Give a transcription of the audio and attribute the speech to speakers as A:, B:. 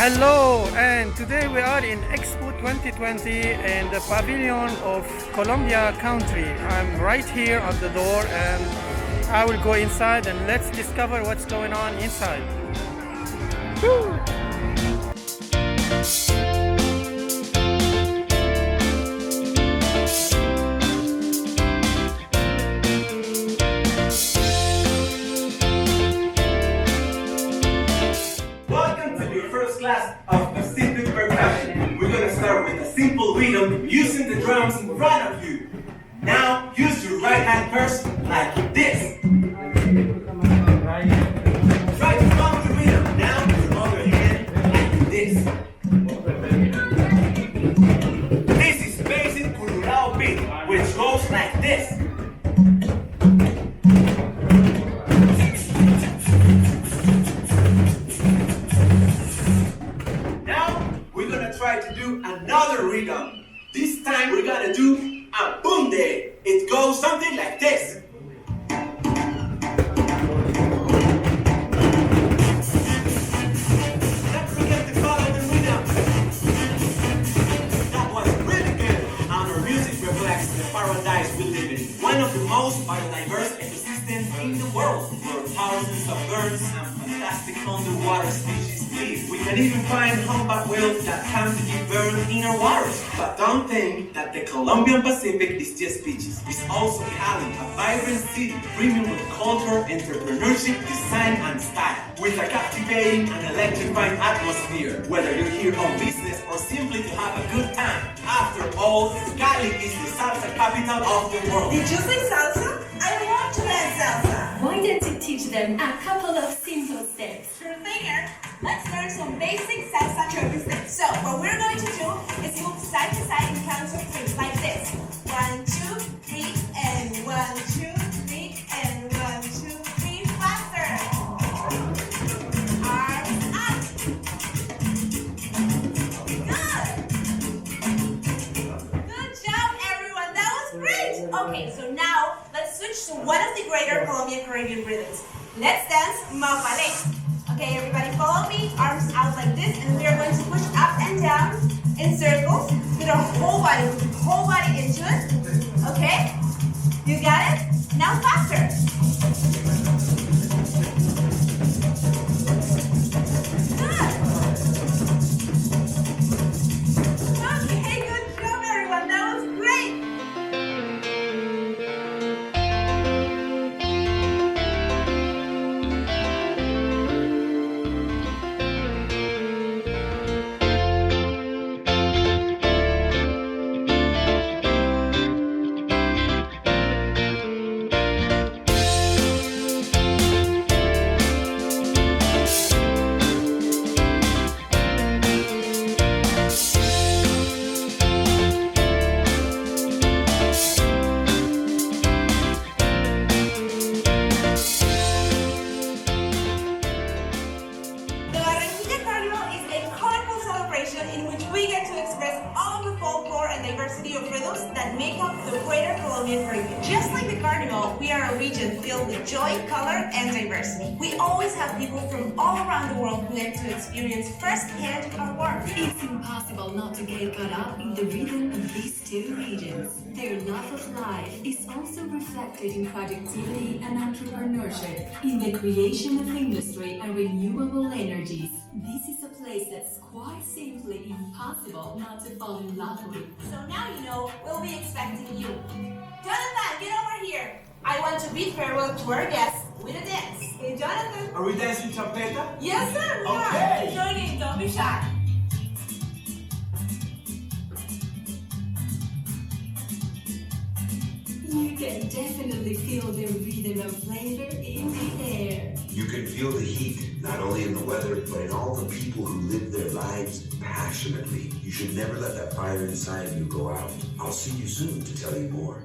A: Hello, and today we are in Expo 2020 in the Pavilion of Colombia country. I'm right here at the door and I will go inside and let's discover what's going on inside. Woo!
B: Class of Pacific percussion. We're gonna start with a simple rhythm using the drums in front of you. Now use your right hand first like this. Try to follow the rhythm. Now your other hand like this. This is basic Cururao beat, which goes like this. Try to do another rhythm. This time we're gonna do a bunde. It goes something like this. Don't forget to follow the rhythm. That was really good. Our music reflects the paradise we live in. One of the most biodiverse ecosystems in the world, where thousands of birds and fantastic underwater species live. We can even find humpback whales that come to give birth in our waters. But don't think that the Colombian Pacific is just beaches. It's also Cali, a vibrant city brimming with culture, entrepreneurship, design, and style. With a captivating and electrifying atmosphere. Whether you're here on business or simply to have a good time. After all, Cali is the salsa capital of the world.
C: Did you say salsa? I want to dance salsa.
D: Why don't you teach them a couple of simple steps?
C: Sure thing. Let's learn some basic salsa chopping steps. So what we're going to do is move side to side in counts of 3, like this. 1, 2, 3, and 1, 2, 3, and 1, 2, 3. Faster. Arms up. Good. Good job, everyone. That was great. Okay, so now let's switch to one of the greater Colombian Caribbean rhythms. Let's dance Maccaw. Okay, everybody follow me, arms out like this, and we are going to push up and down in circles with our whole body into it. Okay? You got it? Now faster. Good. Okay, good job, everyone. That was great. In which we get to express all of the folklore and diversity of rhythms that make up the greater Colombian Caribbean. Just like the carnival, we are a region filled with joy, color, and diversity. We always have people from all around the world who get to experience firsthand our work.
D: It's impossible not to get caught up in the rhythm of these two regions. Their love of life is also reflected in productivity and entrepreneurship, in the creation of industry and renewable energies. This is a place that's quite simply impossible not to fall in love with.
C: So now you know we'll be expecting you. Jonathan, get over here. I want to bid farewell to our guests with a dance. Hey, Jonathan.
B: Are we dancing champeta?
C: Yes, sir, we
B: Okay.
C: are. Join in, don't be shy.
D: You can definitely feel the rhythm and flavor in the air.
E: You can feel the heat, not only in the weather, but in all the people who live their lives passionately. You should never let that fire inside you go out. I'll see you soon to tell you more.